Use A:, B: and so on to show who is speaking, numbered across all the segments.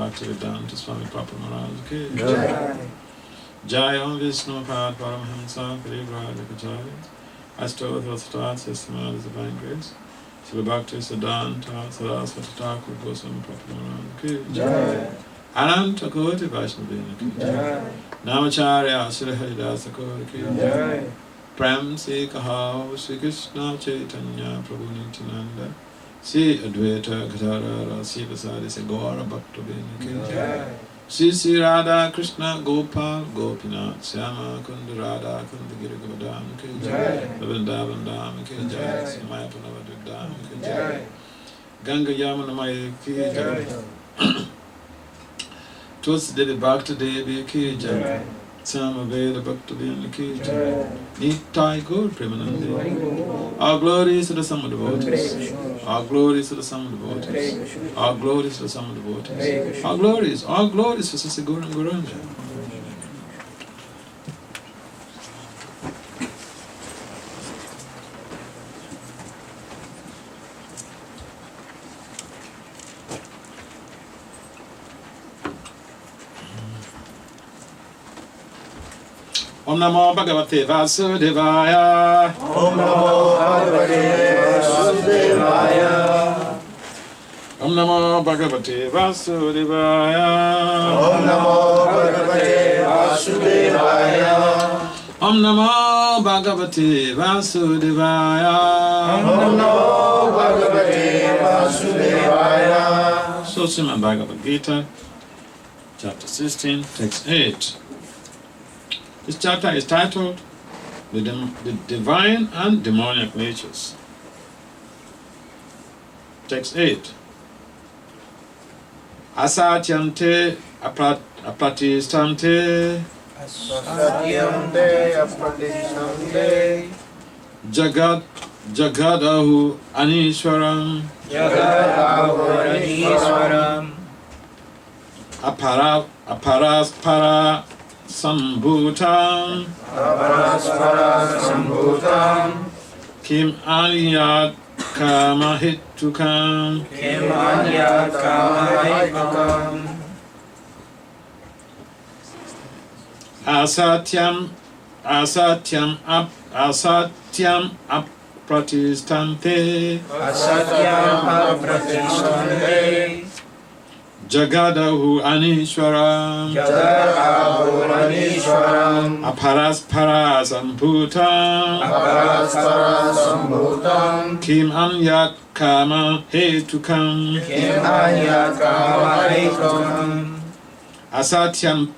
A: Bhakti Vasudeva Swami Papa Jai Om Vishnu Pad Paramahamsa Paribhajapacharya Astotra Sata System of Divine Grace Srila Bhakti Siddhanta Saraswati Thakur Goswami Papa Jai Ananta Koti Vaishnavina Jai Namacharya Sri Haridasa Koti Jai Prem Se Kahao Sri Krishna Chaitanya Prabhu Nityananda Sri Advaita Gadadhara Sri Vasadi Se Gaura Bhaktivinoda Jai Sri Radha Krishna Gopal Gopinath Syama Kunda Radha Kunda Giri Govardhan Ki Jai Vrindavan Dham Ki Jai Samaya Panavadvik Dham Ki Jai Ganga Yamuna Maya Ki Jai Tulsi Devi Bhakti Devi Ki Jai Sama Veda Bhakti Vina Ki Jai Nitai Gaur Premanandi. All glories to the sum of devotees. All glories to the sum of devotees. All glories to the sum of devotees. All glories to Sisi Guru and Guranja. Om Namo Bhagavate Vasudevaya.
B: Om Namo Bhagavate Vasudevaya.
A: Om Namo Bhagavate Vasudevaya.
B: Om Namo Bhagavate Vasudevaya.
A: Om Namo Bhagavate Vasudevaya.
B: Om Namo Bhagavate Vasudevaya.
A: So Srimad Bhagavad-gita, chapter 16, text 8. This chapter is titled The Divine and Demoniac Natures. Text 8. Asatyante apratistante
B: Asatyante apratistante
A: Jagadahu Anishwaram
B: Jagadahu Anishwaram
A: Aparaspara Sambhutam
B: Aparaspara Sambhutam
A: Kim Anyat Kamahitukam
B: Kim Anyat Kamahitukam
A: Asatyam apratistante
B: Asatyam apratistante
A: Jagadahu Anishwaram
B: Jagadahu Anishwaram
A: Aparaspara Sambhutam
B: Aparaspara Sambhutam
A: Kim Anyat Kama Hetukam
B: Kim Anyat Kamahitukam
A: Asatyam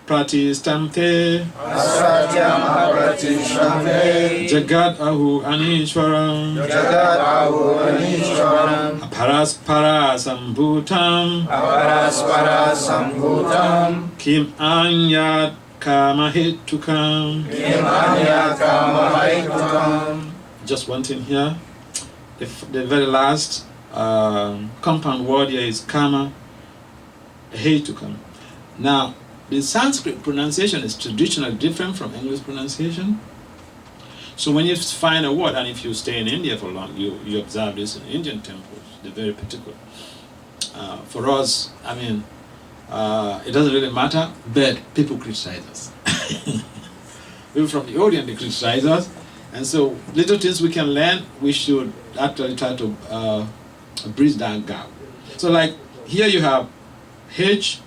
A: Apratishtamte
B: Asatyam apratishtamte
A: Jagat Ahu Anishwaram
B: Jagat Ahu Anishwaram
A: Aparaspara Sambhutam
B: Aparaspara Sambhutam
A: Kim Anyat Kamahetukam.
B: Kim Anyat Kamahetukam.
A: Just one thing here. The very last compound word here is Kama Hetukam. Now, the Sanskrit pronunciation is traditionally different from English pronunciation. So when you find a word, and if you stay in India for long, you observe this in Indian temples. They're very particular. For us, I mean, it doesn't really matter, but people criticize us. People from the Orient, they criticize us. And so little things we can learn, we should actually try to bridge that gap. So like here you have H-A-I,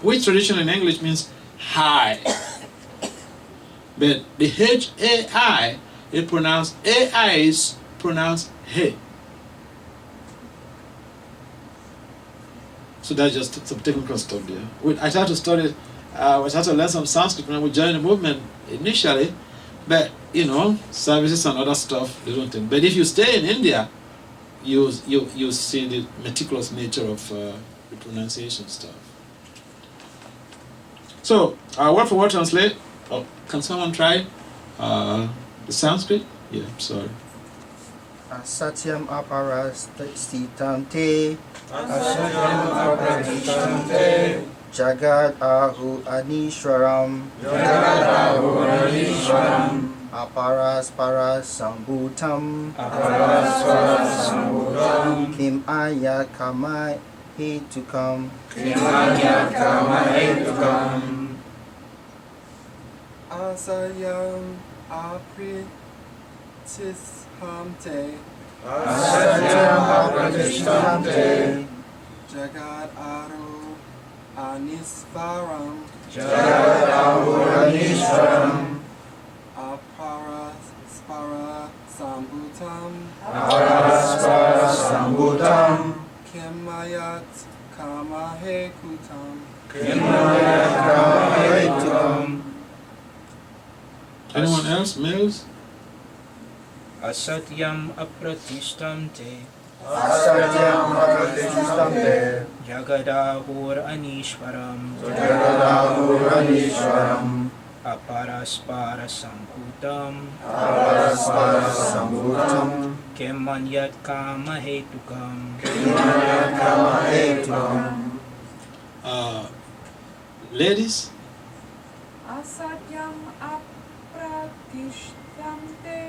A: which traditionally in English means high. But the H-A-I is pronounced, A-I is pronounced he. So that's just some technical stuff there. I tried to study, I tried to learn some Sanskrit when we joined the movement initially, but you know, services and other stuff, they don't think. But if you stay in India, you see the meticulous nature of the pronunciation stuff. So, word for word translate. Oh, can someone try the Sanskrit? Yeah, sorry.
B: Asatyam aparastitamte
C: Asatyam apratishtamte
B: Jagat Ahu Anishwaram
C: Jagat Ahu Anishwaram
B: Aparaspara Sambhutam
C: Aparaspara Sambhutam
B: Kim Anyat Kamahetukam
C: Kim Anyat Kamahetukam
D: Asatyam apratishtamte
C: Asatyam apratishtamte
D: Jagat Aru Anisvaram
C: Jagat Ahu Anishwaram
D: Aparaspara Sambhutam
C: Aparaspara Sambhutam
D: Kemayat Kamahekutam
C: Kim Anyat Kamahetukam.
A: Anyone else? Males?
E: Asatyam apratishtamte
B: Asatyam apratishtamte
E: Jagadahur Anishwaram
B: Jagat Ahu Anishwaram
E: Aparaspara Sambhutam
B: Aparaspara Sambhutam
E: Kemanyat Kamahetukam.
B: Kim Anyat Kamahetukam.
A: Ladies?
F: Asatyam apratishtamte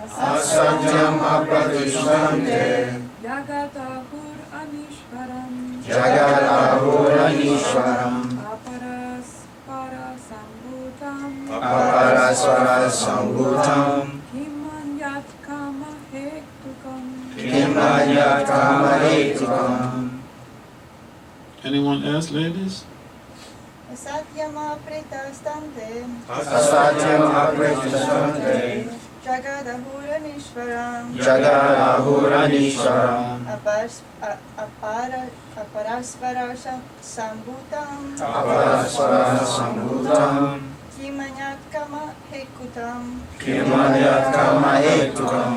B: Asatyam apratishtamte
F: Jagatahur Anishwaram
B: Jagat Ahu Anishwaram
F: Aparaspara Sambhutam
B: Aparaspara Sambhutam
F: Kimanyat Kamahetukam
B: Kim Anyat Kamahetukam.
A: Anyone else, ladies?
G: Asatyam apratishtamte
B: Asatyam apratishtamte
G: Jagadahur Anishwaram
B: Jagat Ahu Anishwaram
G: Aparaspara Sambhutam
B: Aparaspara Sambhutam
G: Kimanyat Kamahekutam.
B: Kim Anyat Kamahetukam.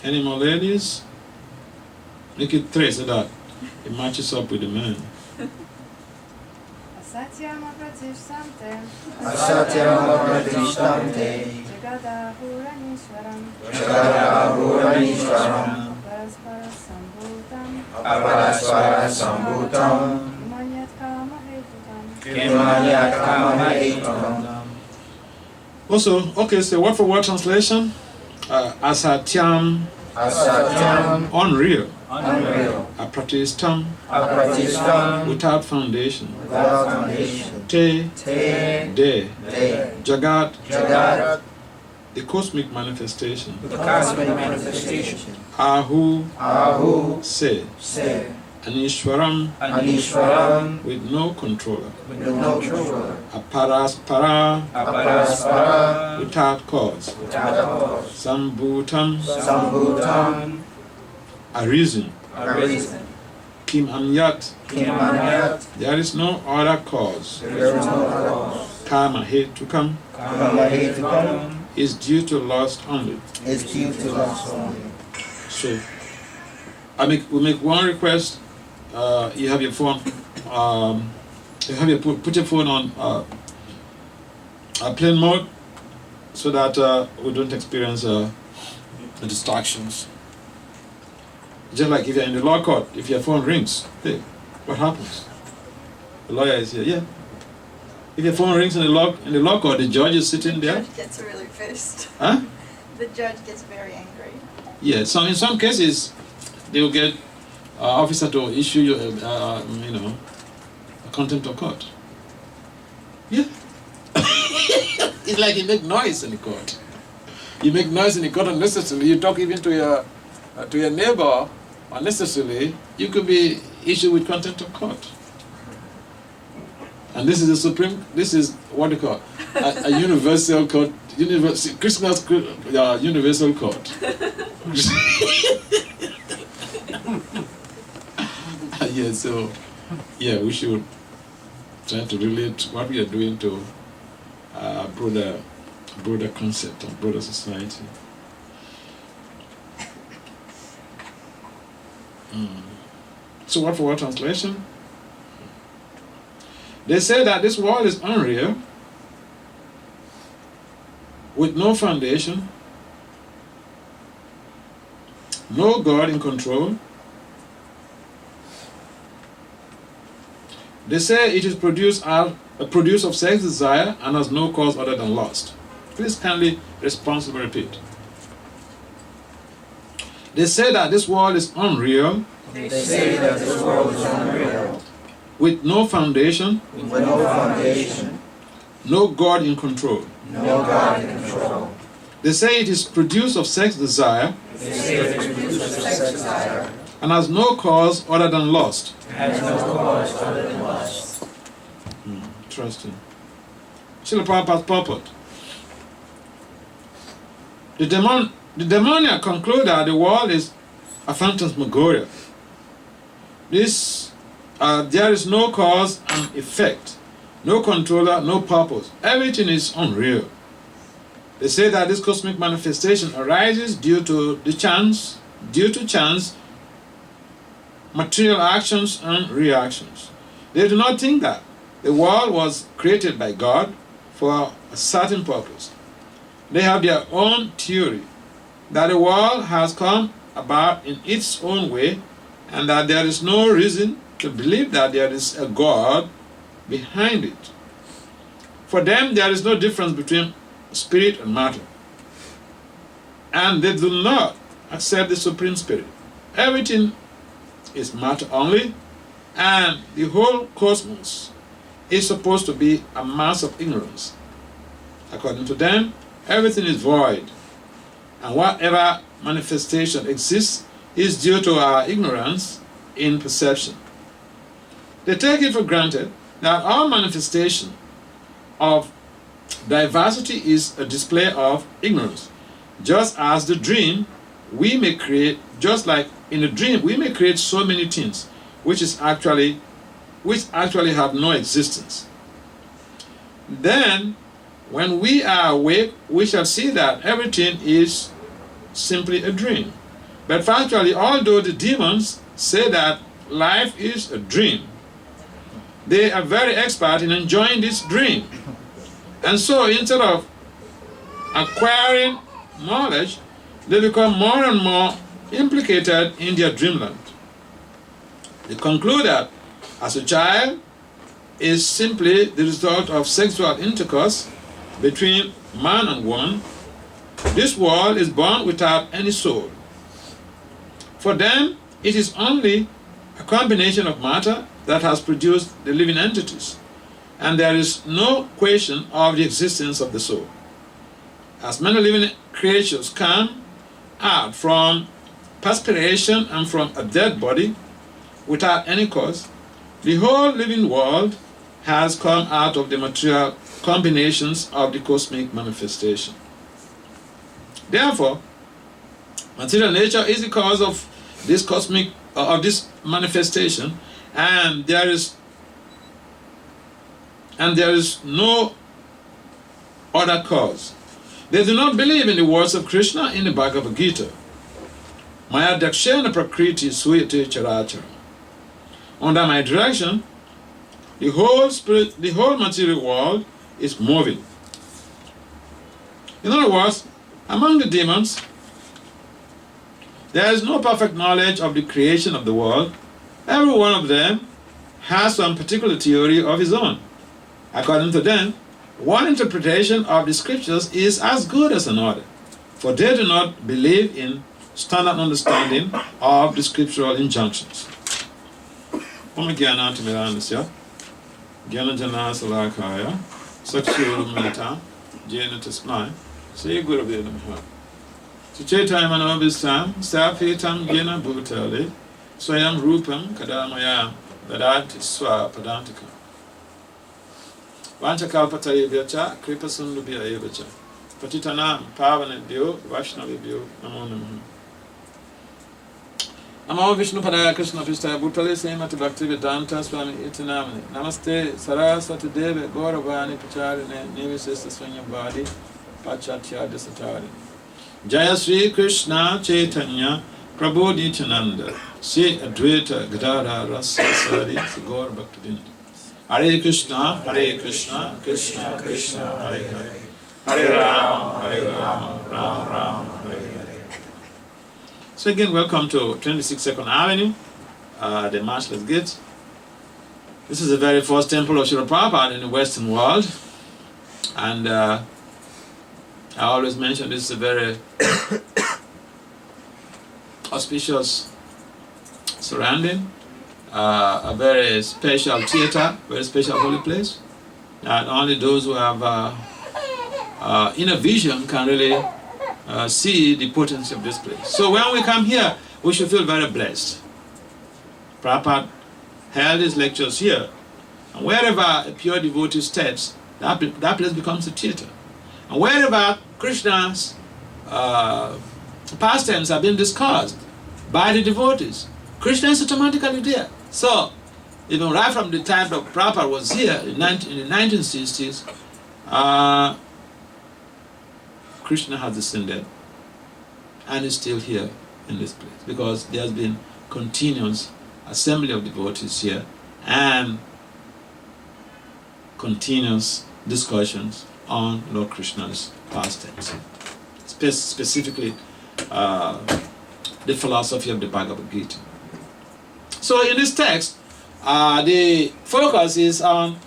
A: Any more ladies? Make it 3 so that it matches up with the men.
F: Asatyam apratishtamte
B: Asatyam apratishtamte
F: Jagatahur Anishwaram
B: Jagat Ahu Anishwaram
F: Aparaspara Sambhutam
B: Aparaspara Sambhutam
F: Kimanyat Kamahetukam
B: Kim Anyat Kamahetukam.
A: Also, okay, so word for word translation. Asatyam,
B: Asatyam
A: unreal.
B: unreal
A: Apratishtam,
B: Apratishtam
A: without foundation.
B: without foundation
A: Te,
B: Te
A: de,
B: De
A: Jagat,
B: Jagat
A: the cosmic manifestation.
E: The cosmic manifestation.
A: Ahu,
B: Ahu
A: se,
B: Se
A: Anishwaram,
B: Anishwaram
A: with no controller.
B: with no controller
A: Aparaspara,
E: Aparaspara
A: without cause.
B: without cause
A: Sambhutam,
B: Sambhutam
A: arisen.
B: arisen
A: Kim Amyat.
C: Kimanyat.
A: There is no other cause.
C: There is no cause.
A: Karma, hate to come,
C: Karma hate to come
A: is due to lust only.
C: is due to lust only.
A: So, we make one request. You have your phone. Put your phone on plane mode, so that we don't experience the distractions. Just like if you're in the law court, if your phone rings, hey, what happens? The lawyer is here. Yeah. If your phone rings in the law court, the judge is sitting
G: The
A: there.
G: judge gets really pissed.
A: Huh?
G: The judge gets very angry.
A: Yeah. So in some cases, they will get officer to issue you, a contempt of court. Yeah. It's like you make noise in the court. You make noise in the court unnecessarily. You talk even to your neighbor unnecessarily. You could be issued with contempt of court. And this is the supreme. This is what they call a universal court. Krishna's universal court. Yeah. So, yeah, we should try to relate what we are doing to broader concept of broader society. So what for what translation? They say that this world is unreal, with no foundation, no God in control. They say it is produced of sex desire and has no cause other than lust. Please kindly responsibly repeat. They say that this world is unreal.
C: They say that this world is unreal.
A: With no foundation.
C: With no foundation.
A: No God in control.
C: No God in control.
A: They say it is produced of sex desire.
C: They say it is produced of sex desire.
A: And has no cause other than lust.
C: Has no cause other than lust.
A: Interesting. Srila Prabhupada's purport. The demoniac conclude that the world is a phantasmagoria. There is no cause and effect, no controller, no purpose. Everything is unreal. They say that this cosmic manifestation arises due to chance, material actions and reactions. They do not think that the world was created by God for a certain purpose. They have their own theory that the world has come about in its own way and that there is no reason to believe that there is a God behind it. For them, there is no difference between spirit and matter. And they do not accept the Supreme Spirit. Everything is matter only, and the whole cosmos is supposed to be a mass of ignorance. According to them, everything is void, and whatever manifestation exists is due to our ignorance in perception. They take it for granted that our manifestation of diversity is a display of ignorance. Just as the dream, we may create, just like in a dream, we may create so many things which actually have no existence. Then, when we are awake, we shall see that everything is simply a dream. But factually, although the demons say that life is a dream, they are very expert in enjoying this dream. And so instead of acquiring knowledge, they become more and more implicated in their dreamland. They conclude that as a child is simply the result of sexual intercourse between man and woman. This world is born without any soul. For them, it is only a combination of matter that has produced the living entities, and there is no question of the existence of the soul. As many living creatures come out from perspiration and from a dead body without any cause, the whole living world has come out of the material combinations of the cosmic manifestation. Therefore, material nature is the cause of this cosmic, of this manifestation, and there is no other cause. They do not believe in the words of Krishna in the Bhagavad-gita. Maya dakshena prakriti suyate charachara. Under my direction, the whole material world is moving. In other words, among the demons, there is no perfect knowledge of the creation of the world. Every one of them has some particular theory of his own. According to them, one interpretation of the scriptures is as good as another, for they do not believe in standard understanding of the scriptural injunctions. Gyana Timiranasya, Gyana Jana Salakaya, Sakshuru Meta, Jana Tasmai, Say Guru Vedamha. Suchetam Manobistam, Sapitam Gena Bhutali, Swayam Rupam Kadamaya, Dadati Swa Padantika. Vancha Kalpatari Vyacha, Kripasundubia Evacha, Patitanam, Pavan Bio, Vaishnavi Bio, Namo Namaha. Namo Vishnu Padaya Krishna Pistaya Bhutale Srimati Bhakti Vedanta Swami Itinamani. Namaste Saraswati Deve Gauravani Pacharine Nivisista Swanyabadi Pachatya Desatari. Jaya Sri Krishna Chaitanya Prabhu Nityananda Sri Advaita Gadara Rasa Sari Gaur Bhaktivinda. Hare Krishna, Krishna Krishna, Hare Hare. Hare Rama, Rama, Hare Hare. So again, welcome to 26th Avenue, the Matchless Gate. This is the very first temple of Srila Prabhupada in the Western world. And I always mention this is a very auspicious surrounding, a very special theater, very special holy place. And only those who have inner vision can really see the potency of this place. So when we come here, we should feel very blessed. Prabhupada held his lectures here. And wherever a pure devotee steps, that place becomes a theater. And wherever Krishna's pastimes have been discussed by the devotees, Krishna is automatically there. So, even right from the time that Prabhupada was here in the 1960s, Krishna has descended and is still here in this place because there has been continuous assembly of devotees here and continuous discussions on Lord Krishna's pastimes, specifically the philosophy of the Bhagavad-gita. So in this text, the focus is on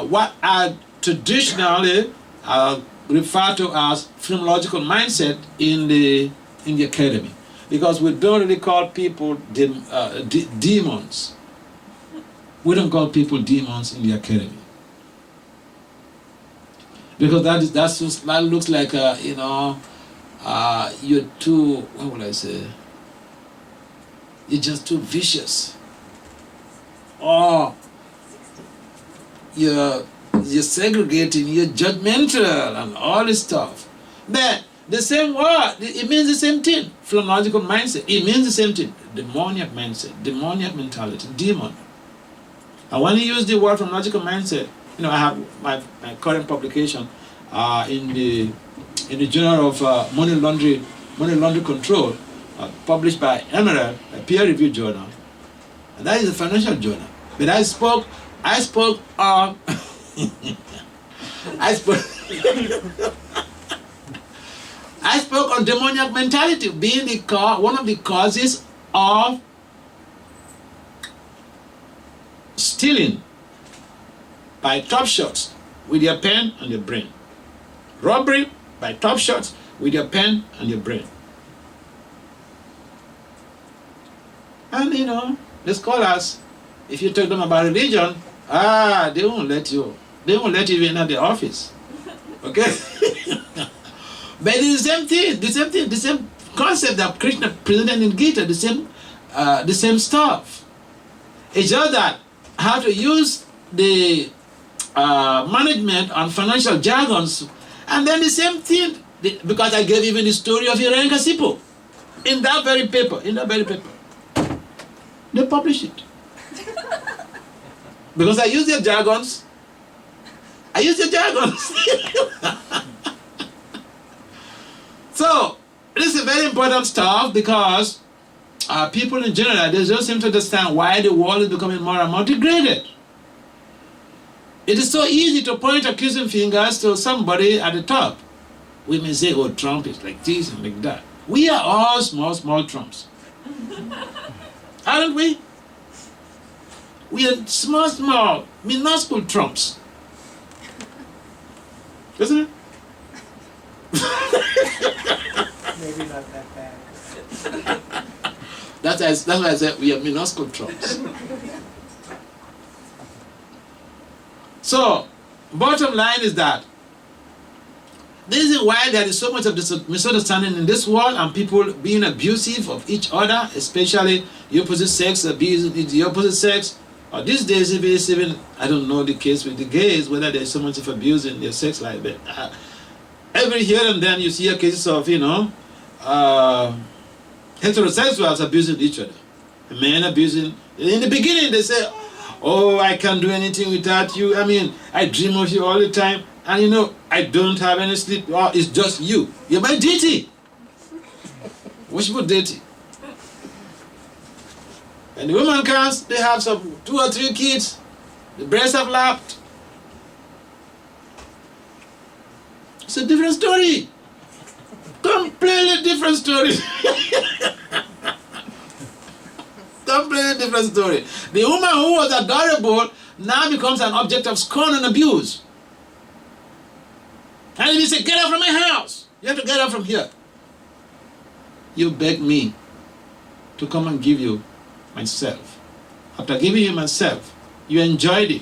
A: what are traditionally referred to as phenomenological mindset in the academy, because we don't really call people demons. We don't call people demons in the academy, because that looks like you're too, what would I say? You're just too vicious, or you're segregating, you're judgmental, and all this stuff. But the same word, it means the same thing. Phenomenological mindset, it means the same thing. Demoniac mindset, demoniac mentality, demon. And when you use the word phenomenological mindset, I have my current publication in the Journal of Money Laundry Control, published by Emerald, a peer-reviewed journal, and that is a financial journal. But I spoke on I spoke on demoniac mentality being one of the causes of stealing by top shots with your pen and your brain. Robbery by top shots with your pen and your brain. And the scholars, if you talk them about religion, they won't let you. They won't let you in at the office. Okay? But it's the same thing, the same concept that Krishna presented in Gita, the same stuff. It's just that how to use the management and financial jargons, and then the same thing, because I gave even the story of Hiranyakasipu. in that very paper, they publish it. Because I use their jargons. So, this is very important stuff because people in general, they don't seem to understand why the world is becoming more and more degraded. It is so easy to point accusing fingers to somebody at the top. We may say, oh, Trump is like this and like that. We are all small Trumps. Aren't we? We are small, minuscule Trumps. Isn't it?
E: Maybe not that bad.
A: That's why I said we are minuscule Trumps. So, bottom line is that this is why there is so much of this misunderstanding in this world and people being abusive of each other, especially the opposite sex abusing the opposite sex. Or these days, even I don't know the case with the gays, whether there's so much of abuse in their sex life. But every here and then you see cases of, heterosexuals abusing each other. Men abusing. In the beginning, they say, oh, I can't do anything without you. I mean, I dream of you all the time. And I don't have any sleep. Oh, it's just you. You're my deity. Worshipful deity. And the woman comes, they have some 2 or 3 kids. The breasts have lapped. It's a different story. Completely different story. Completely different story. The woman who was adorable now becomes an object of scorn and abuse. And if you say, get out from my house, you have to get out from here. You beg me to come and give you myself. After giving you myself, you enjoyed it.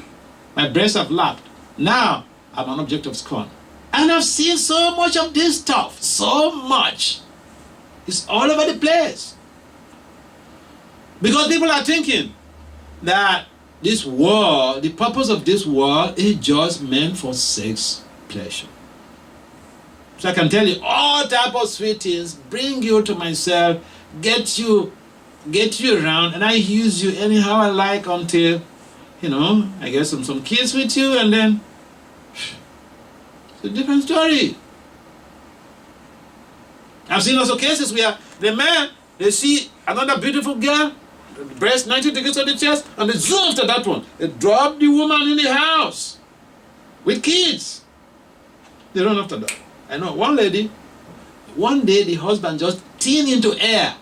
A: My breasts have lapped. Now, I'm an object of scorn. And I've seen so much of this stuff. So much. It's all over the place. Because people are thinking that this world, the purpose of this world is just meant for sex pleasure. So I can tell you all type of sweet things, bring you to myself, get you around, and I use you anyhow I like until, I get some kids with you, and then it's a different story. I've seen also cases where the man, they see another beautiful girl, the breast 90 degrees on the chest, and they zoom after that one. They drop the woman in the house with kids. They run after that. I know one lady, one day the husband just tuned into air.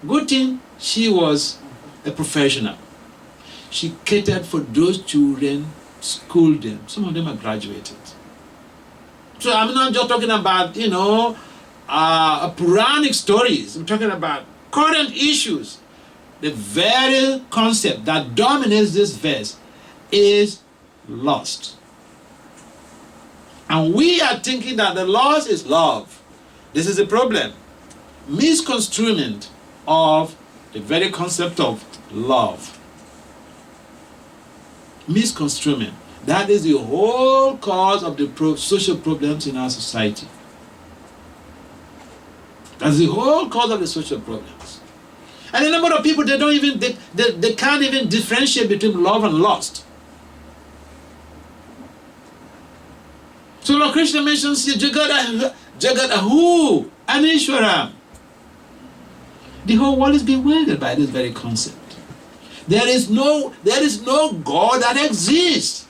A: Good thing she was a professional. She catered for those children, schooled them. Some of them are graduated. So I'm not just talking about, Puranic stories. I'm talking about current issues. The very concept that dominates this verse is lust. And we are thinking that the lust is love. This is the problem. Misconstruement of the very concept of love. Misconstruement. That is the whole cause of the social problems in our society. That's the whole cause of the social problems. And a number of people, they can't even differentiate between love and lust. So Lord Krishna mentions here Jagadahu Anishwaram. The whole world is bewildered by this very concept. There is no God that exists.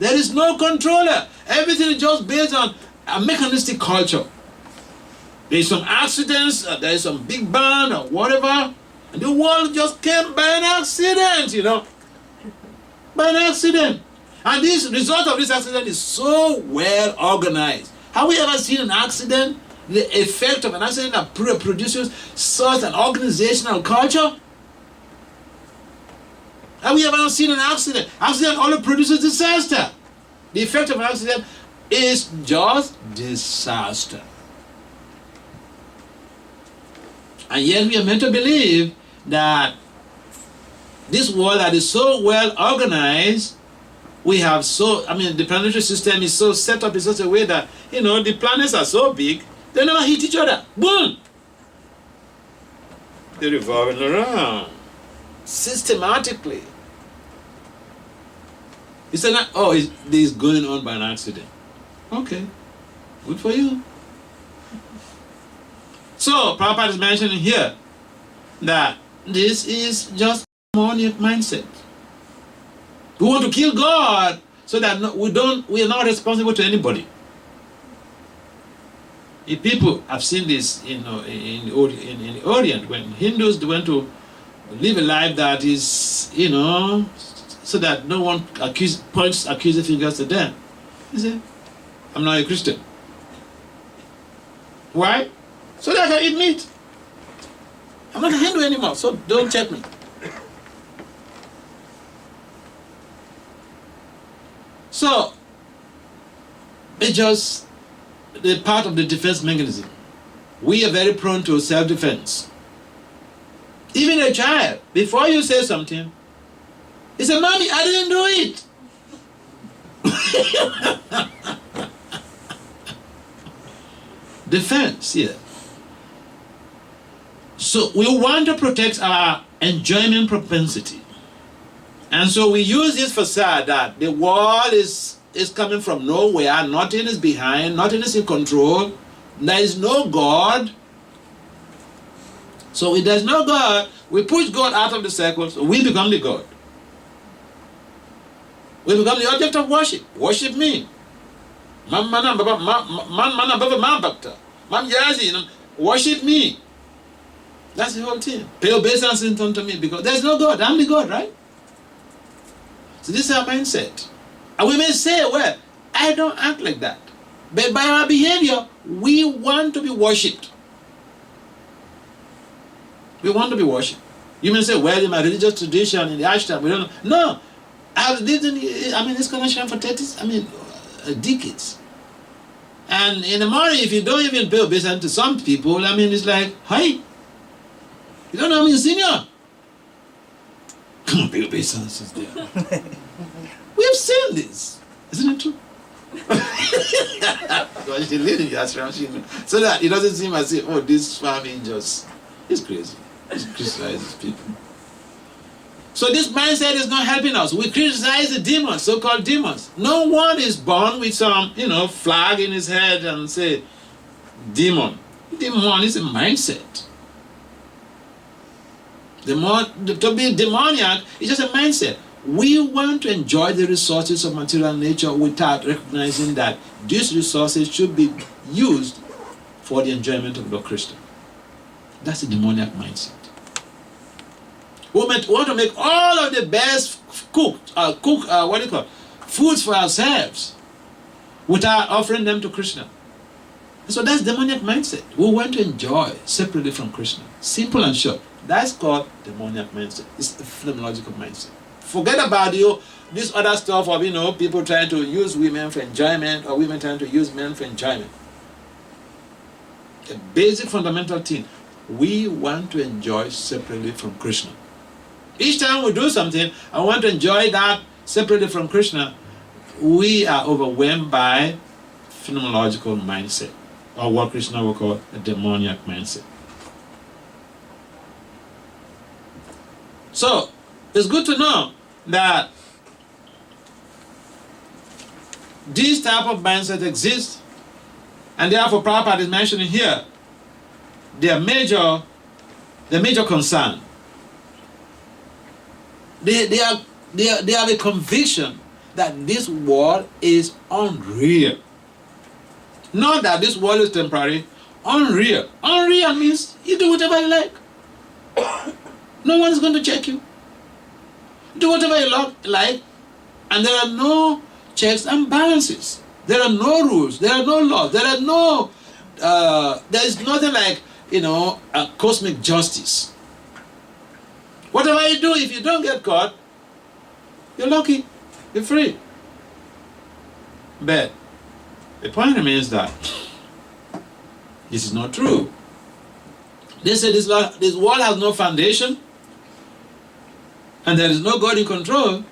A: There is no controller. Everything is just based on a mechanistic culture. There is some accidents, there is some big bang or whatever, and the world just came by an accident, by an accident. And this result of this accident is so well organized. Have we ever seen an accident? The effect of an accident that produces such an organizational culture? Have we ever seen an accident? Accident only produces disaster. The effect of an accident is just disaster. And yet we are meant to believe that this world that is so well organized, the planetary system is so set up in such a way that, the planets are so big, they never hit each other. Boom! They're revolving around systematically. It's not, oh, this is going on by an accident. Okay, good for you. So, Prabhupada is mentioning here that this is just demoniac mindset. We want to kill God so that we are not responsible to anybody. If people have seen this, in the Orient, when Hindus went to live a life that is, so that no one points accusing fingers at them. He said, I'm not a Christian. Why? So that I can eat meat. I'm not a Hindu anymore, so don't check me. So, it's just the part of the defense mechanism. We are very prone to self-defense. Even a child, before you say something, he said, Mommy, I didn't do it. Defense, yeah. So we want to protect our enjoyment propensity. And so we use this facade that the world is coming from nowhere, nothing is behind, nothing is in control, there is no God. So if there's no God, we push God out of the circle, so we become the God. We become the object of worship. Worship me. Worship me. That's the whole thing. Pay obeisance unto me because there's no God. I'm the God, right? So this is our mindset. And we may say, well, I don't act like that. But by our behavior, we want to be worshipped. We want to be worshipped. You may say, well, in my religious tradition, in the ashram, we don't know. No. I've lived in this connection for decades. And in the morning, if you don't even pay obeisance to some people, it's like, hi, you don't know me, senior. Come on, pay obeisance is there. We have seen this. Isn't it true? Because she lived in the ashram, so that it doesn't seem as if, oh, this family is crazy. It criticizes people. So this mindset is not helping us. We criticize the demons, so-called demons. No one is born with some, flag in his head and say, demon. Demon is a mindset. To be demoniac is just a mindset. We want to enjoy the resources of material nature without recognizing that these resources should be used for the enjoyment of the Krishna. That's the demoniac mindset. We want to make all of the best foods for ourselves without offering them to Krishna. So that's demoniac mindset. We want to enjoy separately from Krishna. Simple and short. That's called demoniac mindset. It's a phenomenological mindset. Forget about this other stuff of people trying to use women for enjoyment or women trying to use men for enjoyment. A basic fundamental thing. We want to enjoy separately from Krishna. Each time we do something, I want to enjoy that separately from Krishna, we are overwhelmed by phenomenological mindset, or what Krishna will call a demoniac mindset. So, it's good to know that this type of mindset exists, and therefore Prabhupada is mentioning here their major concern. They have a conviction that this world is unreal. Not that this world is temporary, unreal. Unreal means you do whatever you like. No one is going to check you. Do whatever you like, and there are no checks and balances. There are no rules. There are no laws. There is nothing like, a cosmic justice. Whatever you do, if you don't get caught, you're lucky. You're free. But the point remains that this is not true. They say this world has no foundation, and there is no God in control.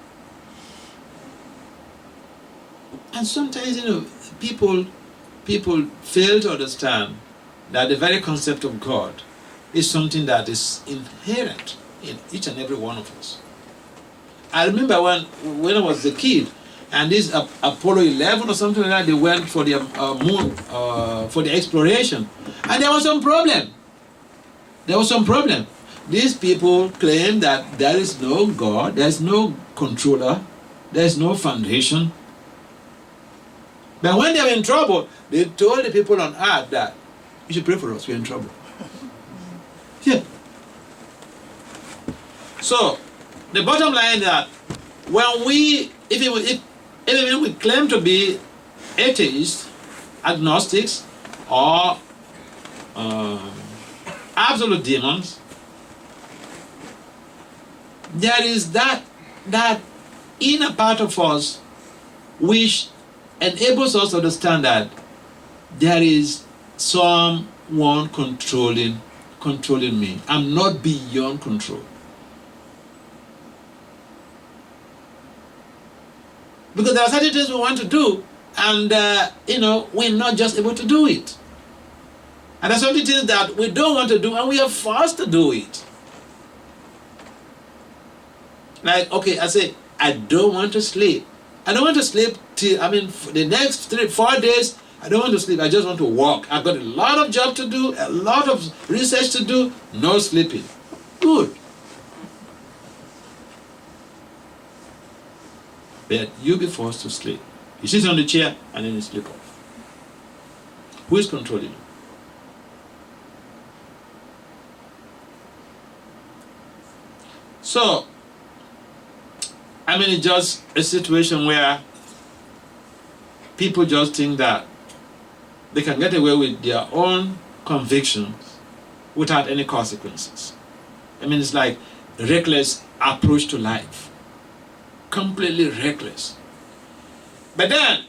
A: And sometimes, people fail to understand that the very concept of God is something that is inherent in each and every one of us. I remember when I was a kid, and this Apollo 11 or something like that, they went for the moon, for the exploration, and there was some problem. These people claim that there is no God, there is no controller, there is no foundation. But when they were in trouble, they told the people on earth that you should pray for us, we're in trouble. Yeah. So, the bottom line is that when even we claim to be atheists, agnostics, or absolute demons, there is that inner part of us which enables us to understand that there is someone controlling me. I'm not beyond control. Because there are certain things we want to do, and we're not just able to do it. And there are certain things that we don't want to do, and we are forced to do it. Like, okay, I say, I don't want to sleep. I don't want to sleep till, for the next 3-4 days, I don't want to sleep. I just want to walk. I've got a lot of job to do, a lot of research to do, no sleeping. Good. But you'll be forced to sleep. You sit on the chair and then you sleep off. Who is controlling you? So, it's just a situation where people just think that they can get away with their own convictions without any consequences. It's like a reckless approach to life. Completely reckless. But then,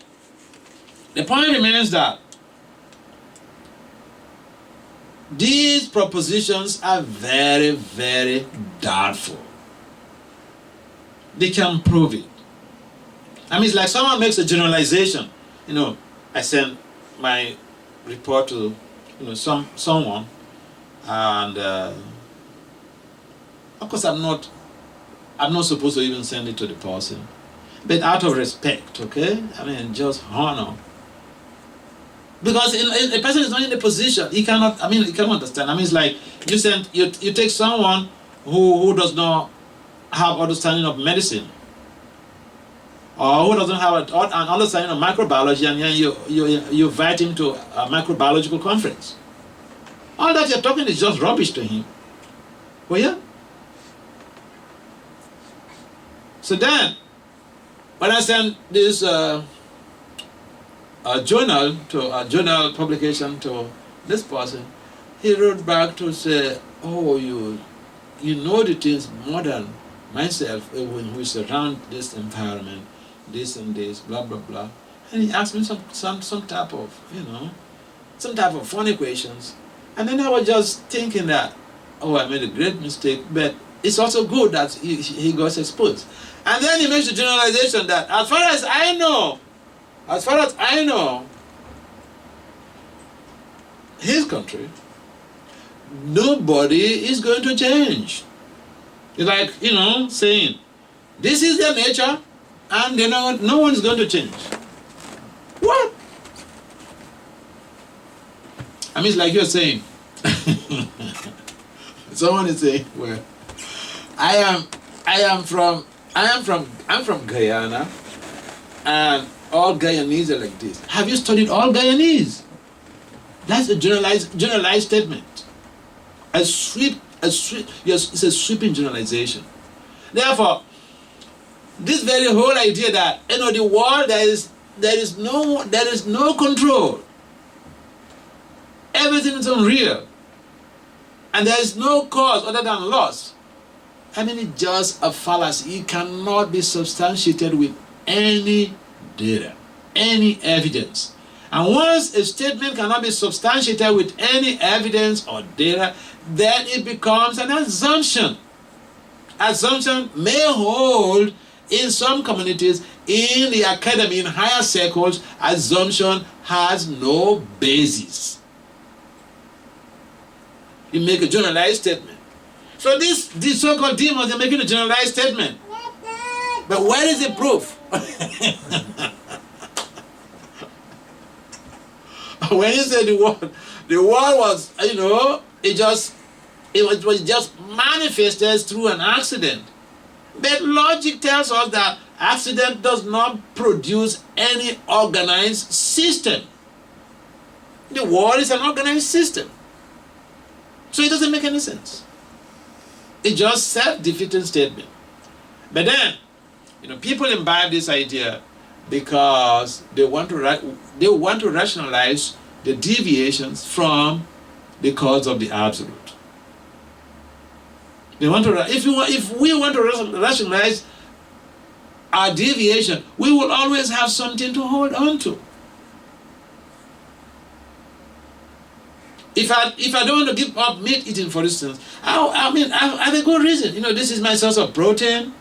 A: the point remains that these propositions are very, very doubtful. They can prove it. It's like someone makes a generalization. I send my report to someone, and of course I'm not supposed to even send it to the person, but out of respect, okay? Just honor. Because a person is not in a position, he cannot understand. It's like you take someone who does not have understanding of medicine, or who doesn't have an understanding of microbiology, and then you invite him to a microbiological conference. All that you're talking is just rubbish to him. Well, yeah? So then, when I sent this journal publication to this person, he wrote back to say, "Oh, you know the things more than myself when we surround this environment, this and this, blah blah blah." And he asked me some type of funny questions, and then I was just thinking that, oh, I made a great mistake, but it's also good that he got exposed. And then he makes the generalization that as far as I know, his country, nobody is going to change. It's like, saying, this is their nature, and no one is going to change. What? It's like you're saying, someone is saying, well, I'm from Guyana, and all Guyanese are like this. Have you studied all Guyanese? That's a generalized statement. It's a sweeping generalization. Therefore, this very whole idea that the world there is no control. Everything is unreal, and there is no cause other than loss. It's just a fallacy. It cannot be substantiated with any data, any evidence. And once a statement cannot be substantiated with any evidence or data, then it becomes an assumption. Assumption may hold in some communities, in the academy, in higher circles. Assumption has no basis. You make a generalized statement. So these so-called demons, they're making a generalized statement. But where is the proof? When you say the world was, it was just manifested through an accident. But logic tells us that accident does not produce any organized system. The world is an organized system. So it doesn't make any sense. It's just self-defeating statement. But then, people imbibe this idea because they want to rationalize the deviations from the cause of the absolute. They want to, if we want to rationalize our deviation, we will always have something to hold on to. If I don't want to give up meat eating, for instance, I have a good reason. This is my source of protein.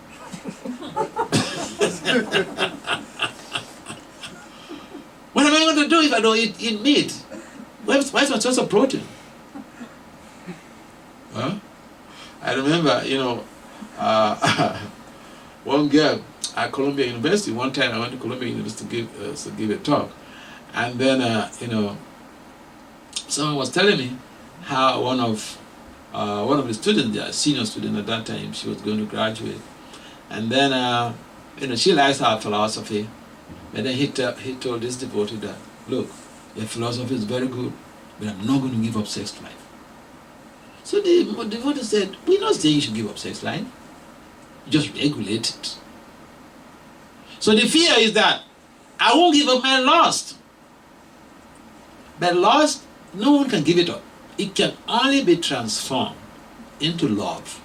A: What am I going to do if I don't eat meat? Where's my source of protein? Huh? I remember, one girl at Columbia University. One time I went to Columbia University to give a talk, and then someone was telling me how one of the students, the senior student at that time, she was going to graduate, and then she likes our philosophy, and then he told this devotee that, look, your philosophy is very good, but I'm not going to give up sex life. So the devotee said, we're not saying you should give up sex life, just regulate it. So the fear is that I won't give up my lust. But lust, no one can give it up. It can only be transformed into love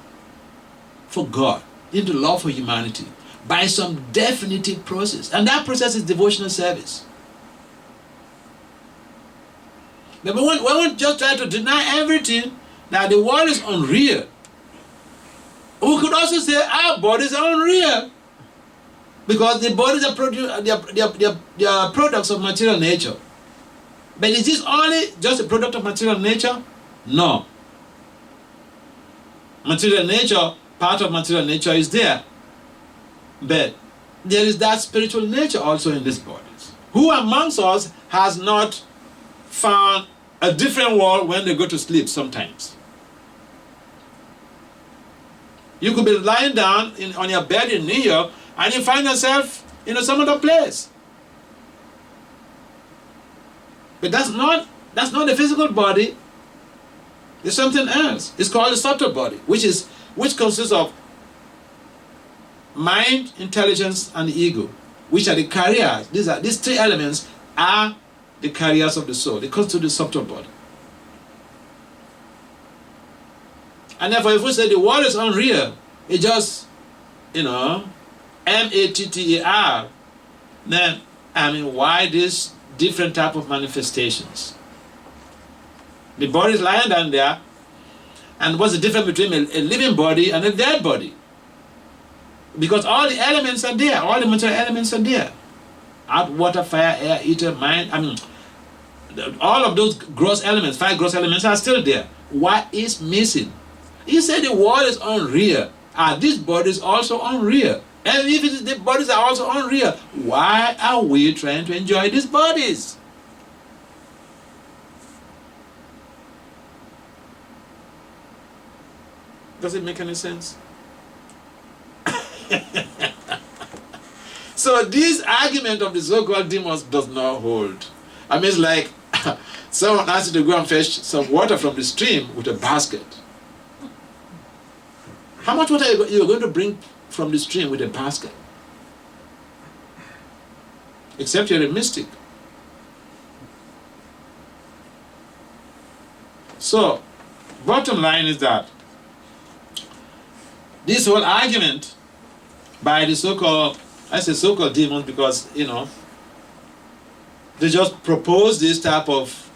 A: for God, into love for humanity, by some definitive process. And that process is devotional service. But we won't just try to deny everything, that the world is unreal. We could also say our bodies are unreal, because the bodies are they are products of material nature. But is this only just a product of material nature? No. Material nature, part of material nature is there. But there is that spiritual nature also in these bodies. Who amongst us has not found a different world when they go to sleep sometimes? You could be lying down on your bed in New York and you find yourself in some other place. But that's not the physical body. There's something else. It's called the subtle body, which consists of mind, intelligence, and the ego, which are the carriers. These three elements are the carriers of the soul. They constitute the subtle body. And therefore, if we say the world is unreal, it's just, matter, then, why this different type of manifestations? The body is lying down there, and what's the difference between a living body and a dead body? Because all the elements are there, all the material elements are there. Earth, water, fire, air, ether, mind, all of those gross elements, 5 gross elements are still there. What is missing? You say the world is unreal. Are these bodies also unreal? And if the bodies are also unreal, why are we trying to enjoy these bodies? Does it make any sense? So this argument of the so-called demons does not hold. It's like someone asked you to go and fetch some water from the stream with a basket. How much water are you going to bring from the stream with a basket? Except you're a mystic. So, bottom line is that this whole argument by the so-called, I say so-called demons because, they just propose this type of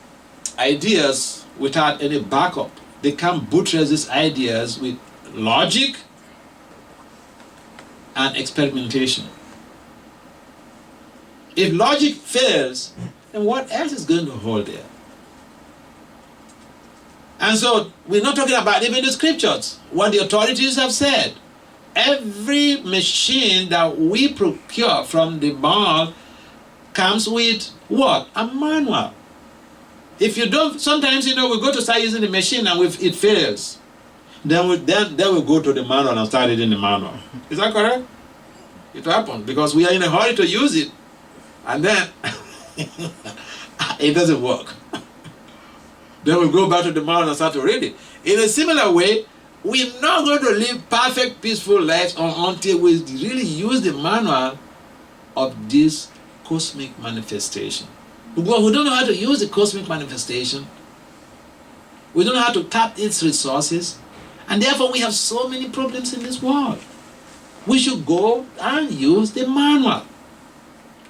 A: ideas without any backup. They can't buttress these ideas with logic and experimentation. If logic fails, then what else is going to hold there? And so we're not talking about even the scriptures, what the authorities have said. Every machine that we procure from the mall comes with what? A manual. If you don't, sometimes we go to start using the machine and it fails. Then we go to the manual and start reading the manual. Is that correct? It happens because we are in a hurry to use it, and then it doesn't work. Then we go back to the manual and start to read it. In a similar way, we're not going to live perfect, peaceful lives until we really use the manual of this cosmic manifestation. Because we don't know how to use the cosmic manifestation. We don't know how to tap its resources. And therefore we have so many problems in this world. We should go and use the manual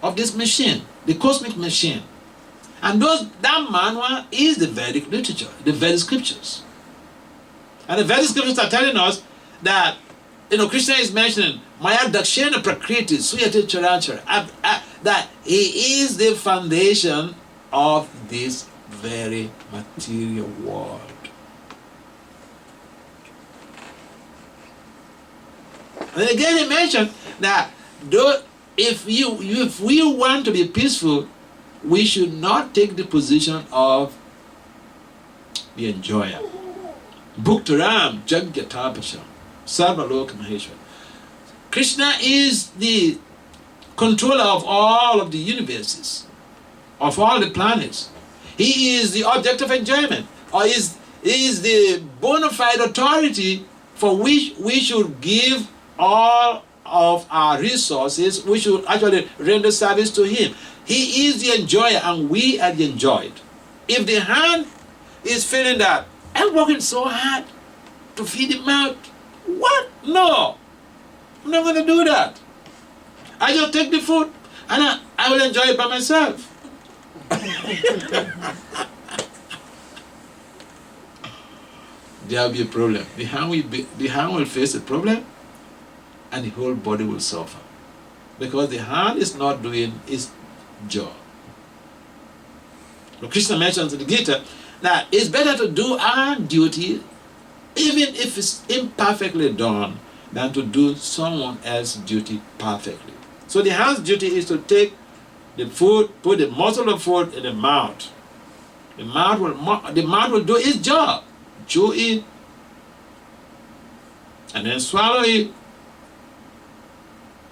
A: of this machine, the cosmic machine. And that manual is the Vedic literature, the Vedic scriptures. And the Vedic scriptures are telling us that, Krishna is mentioning, Maya Dakshena Prakriti Suyate Charachara, that he is the foundation of this very material world. And again he mentioned that if we want to be peaceful, we should not take the position of the enjoyer. Bhuktaram Jagyatapasham Sarvaloka Maheshwar. Krishna is the controller of all of the universes, of all the planets. He is the object of enjoyment, or is the bona fide authority for which we should give all of our resources. We should actually render service to him. He is the enjoyer and we are the enjoyed. If the hand is feeling that I'm working so hard to feed the mouth, what? No, I'm not going to do that. I just take the food and I will enjoy it by myself. There will be a problem. The hand will face a problem and the whole body will suffer. Because the hand is not doing its job. So Krishna mentions in the Gita that it's better to do our duty, even if it's imperfectly done, than to do someone else's duty perfectly. So the hand's duty is to take the food, put the morsel of food in the mouth. The mouth will do its job. Chew it, and then swallow it.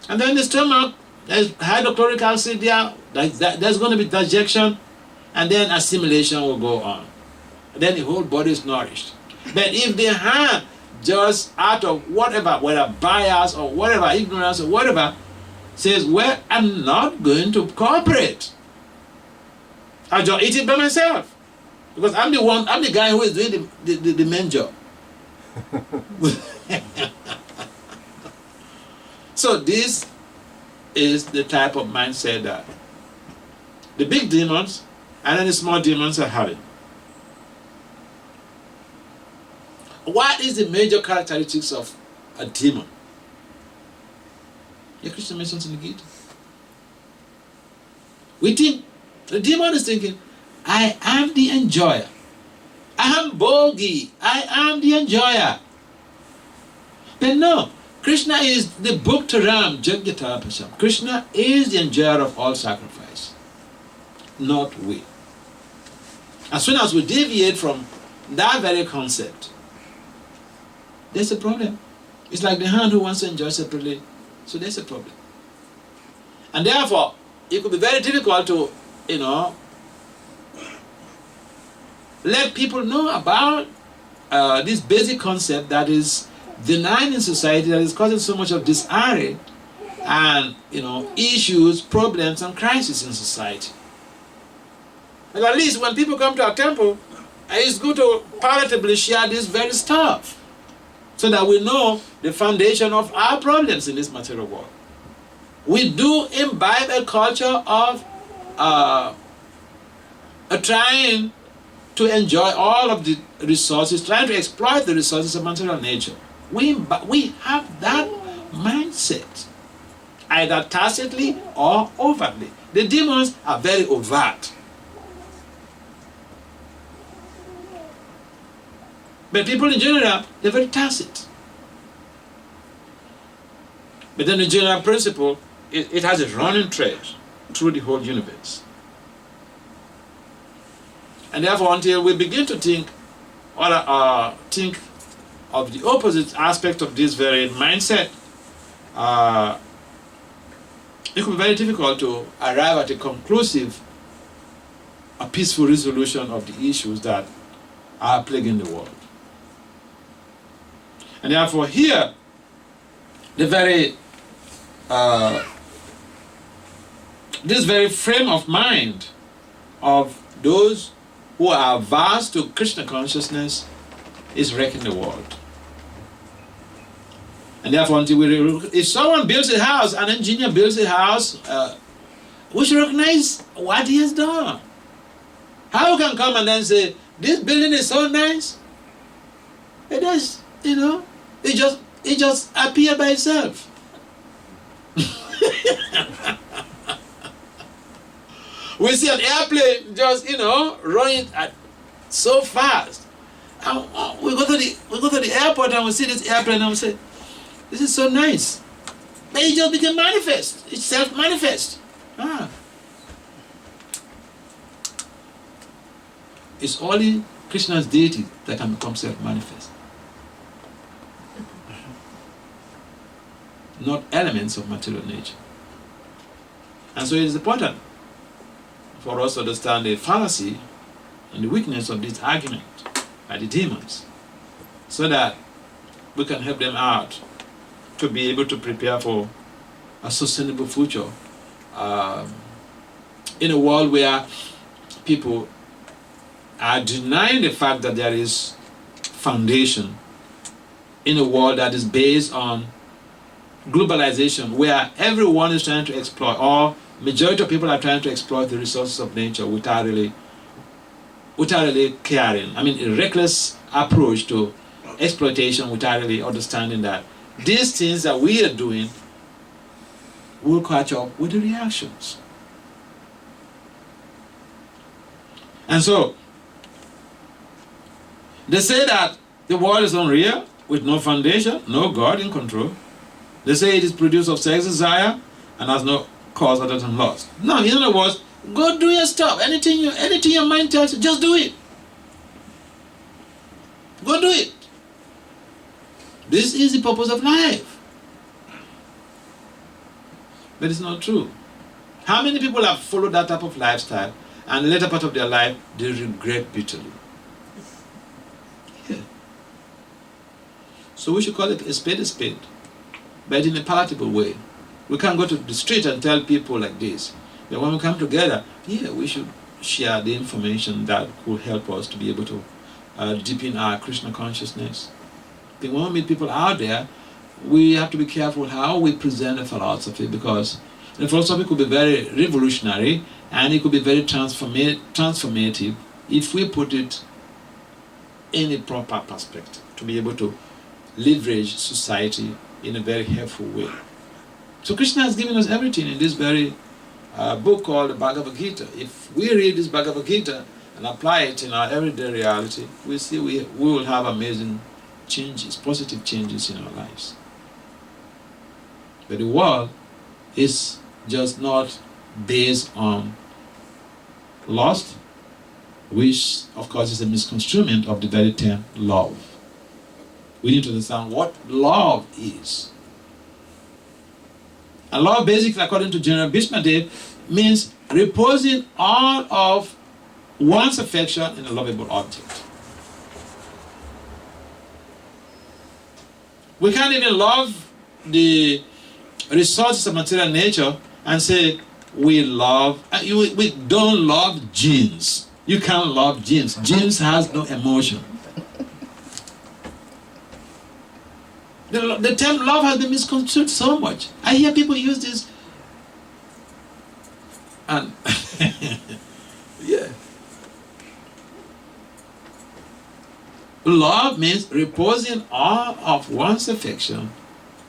A: And then the stomach, there's hydrochloric acid there, there's going to be digestion, and then assimilation will go on. And then the whole body is nourished. But if the hand just out of whatever, whether bias or whatever, ignorance or whatever, says, well, I'm not going to cooperate. I'll just eat it by myself. Because I'm the guy who is doing the main job. So this is the type of mindset that the big demons and then the small demons are having. What is the major characteristics of a demon? Yeah, Krishna mentions in the Gita. We think, the demon is thinking, I am the enjoyer. I am Bhogi. I am the enjoyer. But no, Krishna is the Bhuktaram Jagyatapasham. Krishna is the enjoyer of all sacrifice, not we. As soon as we deviate from that very concept, there's a problem. It's like the hand who wants to enjoy separately, so there's a problem. And therefore, it could be very difficult to, let people know about this basic concept that is denied in society, that is causing so much of disarray and issues, problems, and crises in society. And at least when people come to our temple, it's good to palatably share this very stuff, so that we know the foundation of our problems in this material world. We do imbibe a culture of trying to enjoy all of the resources, trying to exploit the resources of material nature. We have that mindset, either tacitly or overtly. The demons are very overt. But people in general, they're very tacit. But then the general principle, it has a running thread through the whole universe. And therefore, until we begin to think of the opposite aspect of this very mindset, it could be very difficult to arrive at a conclusive, a peaceful resolution of the issues that are plaguing the world. And therefore here, the very this very frame of mind of those who are averse to Krishna consciousness is wrecking the world. And therefore, until if someone builds a house, an engineer builds a house, we should recognize what he has done. How can come and then say, this building is so nice? It is, it just appeared by itself. We see an airplane just, running at so fast. And we go to the airport and we see this airplane and we say, this is so nice. But it just became manifest. It's self-manifest. It's only Krishna's deity that can become self-manifest. Not elements of material nature. And so it is important for us to understand the fallacy and the weakness of this argument by the demons, so that we can help them out to be able to prepare for a sustainable future in a world where people are denying the fact that there is foundation, in a world that is based on globalization, where everyone is trying to exploit, or majority of people are trying to exploit the resources of nature without really caring. I mean, a reckless approach to exploitation without really understanding that these things that we are doing will catch up with the reactions. And so, they say that the world is unreal, with no foundation, no God in control. They say it is produced of sex desire and has no cause other than lust. No, in other words, go do your stuff. Anything your mind tells you, just do it. Go do it. This is the purpose of life. But it's not true. How many people have followed that type of lifestyle and later part of their life, they regret bitterly? Yeah. So we should call it a spade, but in a palatable way. We can't go to the street and tell people like this. But when we come together, we should share the information that will help us to be able to deepen our Krishna consciousness. But when we meet people out there, we have to be careful how we present a philosophy, because the philosophy could be very revolutionary and it could be very transformative if we put it in a proper perspective to be able to leverage society in a very helpful way. So Krishna has given us everything in this very book called the Bhagavad-gita. If we read this Bhagavad-gita and apply it in our everyday reality, we see we will have amazing changes, positive changes in our lives. But the world is just not based on lust, which of course is a misconstruement of the very term love. We need to understand what love is. And love, basically, according to General Bhishmadev, means reposing all of one's affection in a lovable object. We can't even love the resources of material nature and say we don't love genes. You can't love genes. Genes has no emotion. The term love has been misconstrued so much. I hear people use this, and yeah. Love means reposing all of one's affection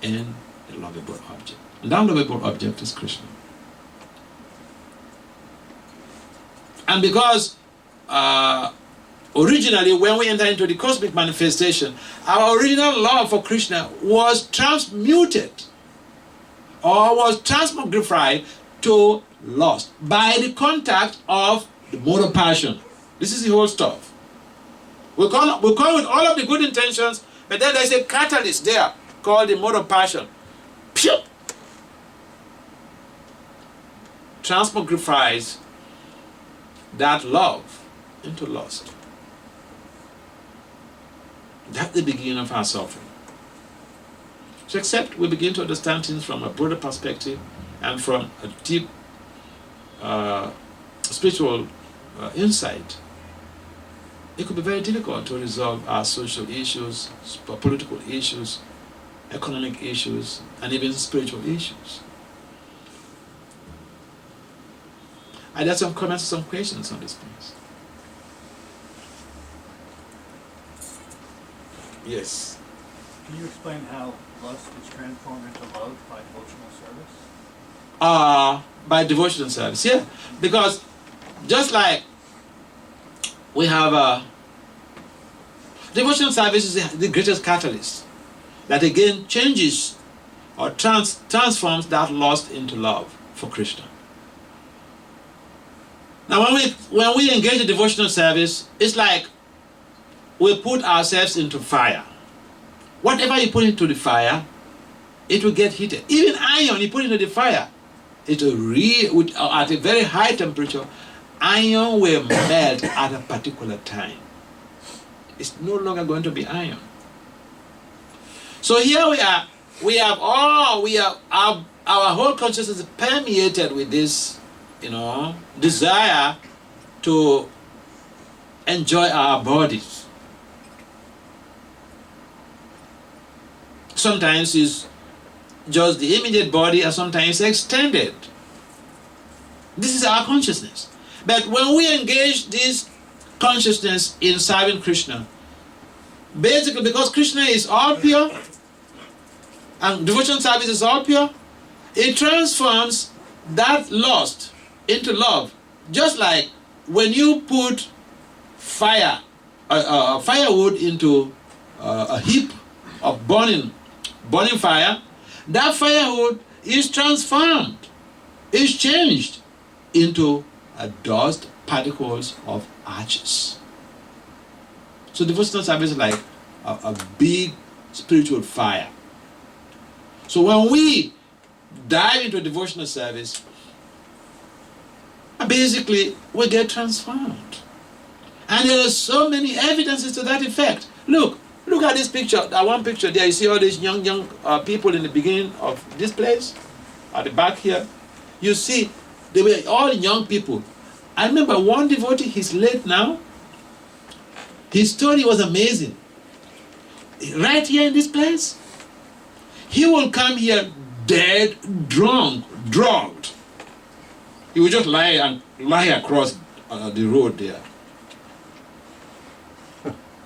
A: in a lovable object. And that lovable object is Krishna. And because originally, when we enter into the cosmic manifestation, our original love for Krishna was transmuted or was transmogrified to lust by the contact of the mode of passion. This is the whole stuff. We come with all of the good intentions, but then there's a catalyst there called the mode of passion. Pew! Transmogrifies that love into lust. That's the beginning of our suffering. So except we begin to understand things from a broader perspective and from a deep spiritual insight, it could be very difficult to resolve our social issues, political issues, economic issues, and even spiritual issues. I had some comments, some questions on this place. Yes.
H: Can you explain how lust is transformed into love by devotional service?
A: By devotional service, yeah. Because just like we have devotional service is the greatest catalyst that again changes or transforms that lust into love for Krishna. Now when we engage in devotional service, it's like we put ourselves into fire. Whatever you put into the fire, it will get heated. Even iron, you put into the fire, it will at a very high temperature, iron will melt at a particular time. It's no longer going to be iron. So here we are, our whole consciousness is permeated with this, desire to enjoy our bodies. Sometimes it's just the immediate body, and sometimes extended. This is our consciousness. But when we engage this consciousness in serving Krishna, basically because Krishna is all pure, and devotional service is all pure, it transforms that lust into love. Just like when you put firewood into a heap of burning fire, that firewood is transformed, is changed into a dust particles of ashes. So devotional service is like a big spiritual fire. So when we dive into devotional service, basically we get transformed. And there are so many evidences to that effect. Look at this picture, that one picture there. You see all these young people in the beginning of this place, at the back here. You see, they were all young people. I remember one devotee, he's late now. His story was amazing. Right here in this place, he will come here dead, drugged. He would just lie across the road there.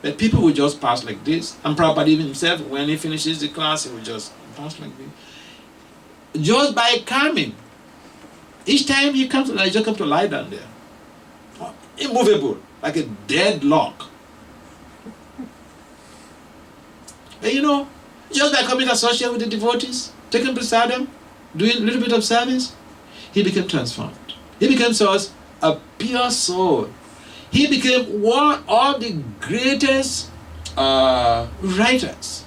A: But people will just pass like this. And Prabhupada even himself, when he finishes the class, he will just pass like this. Just by coming. Each time he comes, he just comes to lie down there. Immovable, like a dead log. And just by coming to associate with the devotees, taking prasadam, doing a little bit of service, he became transformed. He became a pure soul. He became one of the greatest writers.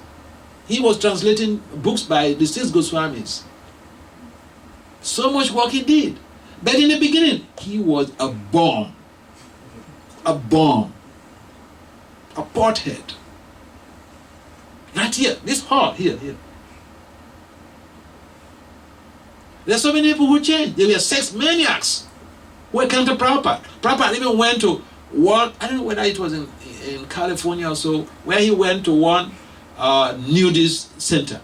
A: He was translating books by the 6 Goswamis. So much work he did. But in the beginning, he was a bomb. A pothead. Right here, this hall, here. There are so many people who changed. They were sex maniacs who came to Prabhupada. Prabhupada even went to one, I don't know whether it was in California or so, where he went to one nudist center.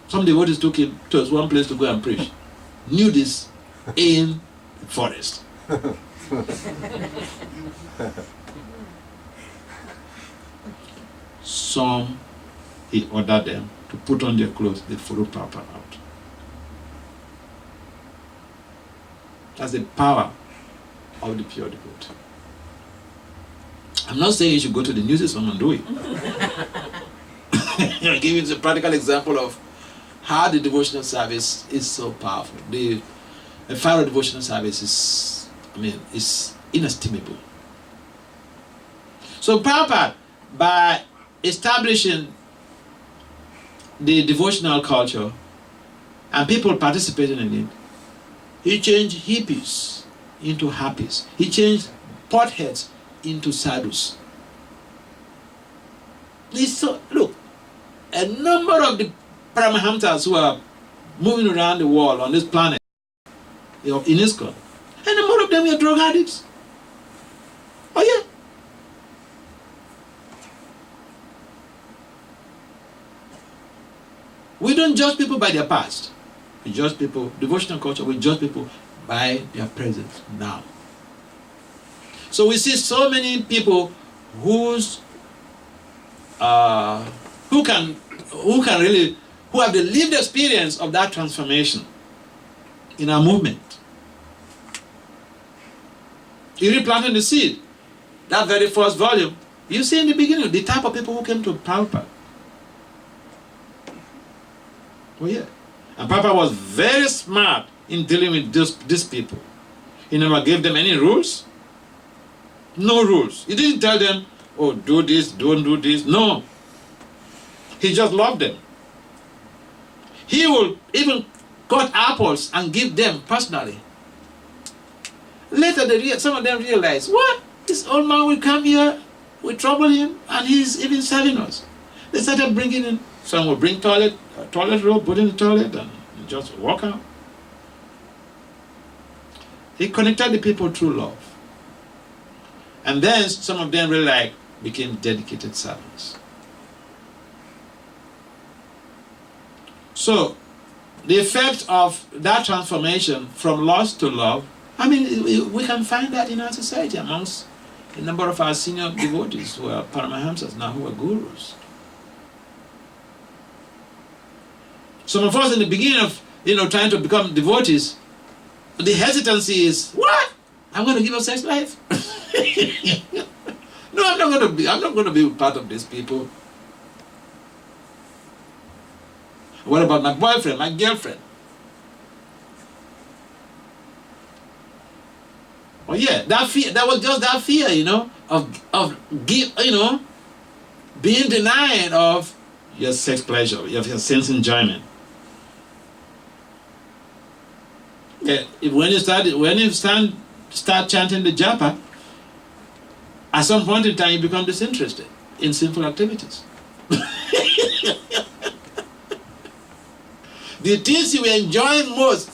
A: Some devotees took him to one place to go and preach. Nudists in the forest. Some, he ordered them to put on their clothes. They followed Prabhupada out. That's the power of the pure devotee. I'm not saying you should go to the new system and do it. I'll give you the practical example of how the devotional service is so powerful. The 5-hour devotional service is inestimable. So Prabhupada, by establishing the devotional culture and people participating in it, he changed hippies into happies. He changed potheads into sadhus. Look, a number of the Paramahamsas who are moving around the world on this planet, in ISKCON, a number of them are drug addicts. Oh yeah. We don't judge people by their past. We judge people, devotional culture, we judge people by their present now. So we see so many people who have the lived experience of that transformation in our movement. You replanting the seed, that very first volume, you see in the beginning the type of people who came to Prabhupada. Oh yeah. And Prabhupada was very smart in dealing with these people. He never gave them any rules. No rules. He didn't tell them, oh, do this, don't do this. No. He just loved them. He will even cut apples and give them personally. Later, some of them realized, what? This old man will come here, we trouble him, and he's even serving us. They started bringing in, some will bring toilet roll, put in the toilet, and just walk out. He connected the people through love. And then some of them really became dedicated servants. So, the effect of that transformation from lust to love, we can find that in our society amongst a number of our senior devotees who are Paramahamsas now, who are gurus. Some of us in the beginning of trying to become devotees, the hesitancy is, what? I'm going to give up sex life? No, I'm not going to be part of these people. What about my boyfriend, my girlfriend? Oh yeah, that fear, that was just that fear, of being denied of your sex pleasure, of your sense enjoyment. Yeah, when you start chanting the japa, at some point in time you become disinterested in sinful activities. The things you enjoy most,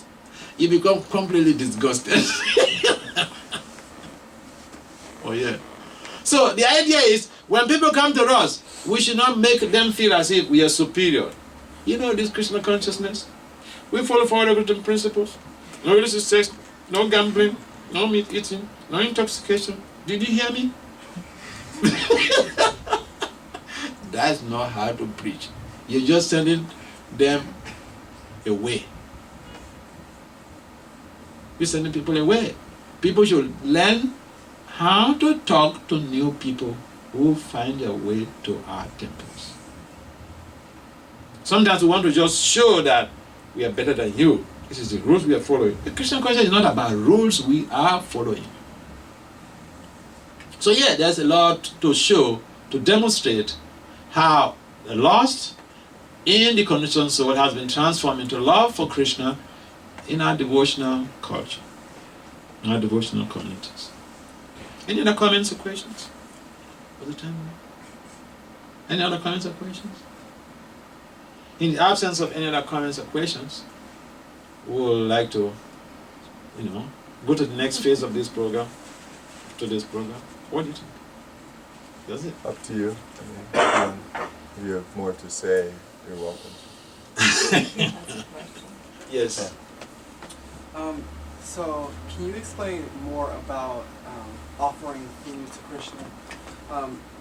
A: you become completely disgusted. Oh yeah. So the idea is, when people come to us, we should not make them feel as if we are superior. This Krishna consciousness, we follow 4 Krishna principles. No illicit sex, no gambling, no meat eating, no intoxication. Did you hear me? That's not how to preach. You're just sending them away. You're sending people away. People should learn how to talk to new people who find their way to our temples. Sometimes we want to just show that we are better than you. This is the rules we are following. The Christian culture is not about rules we are following. So yeah, there's a lot to show, to demonstrate how the lost in the conditioned soul has been transformed into love for Krishna in our devotional culture, in our devotional communities. Any other comments or questions? What's the time? Any other comments or questions? In the absence of any other comments or questions, we would like to, go to the next phase of this program, What do you think? Does it?
B: Up to you. If you have more to say, you're welcome.
A: Yes.
D: So, can you explain more about offering food to Krishna?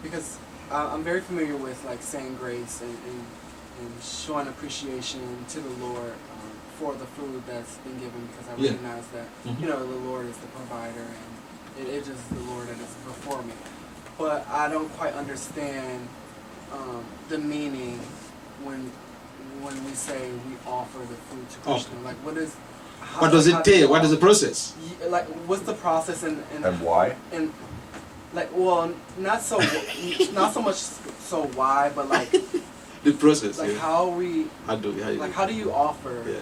D: Because I'm very familiar with saying grace and showing appreciation to the Lord for the food that's been given, because I recognize that the Lord is the provider, and it is just the Lord that is before me. but I don't quite understand the meaning when we say we offer the food to Krishna. Like, what is?
A: What does it take? What is the process?
D: Like, what's the process and
B: why?
D: and like, well, not so much so why, but like
A: The process.
D: like
A: yeah.
D: how we
A: How do you
D: like how do you offer
A: Yeah.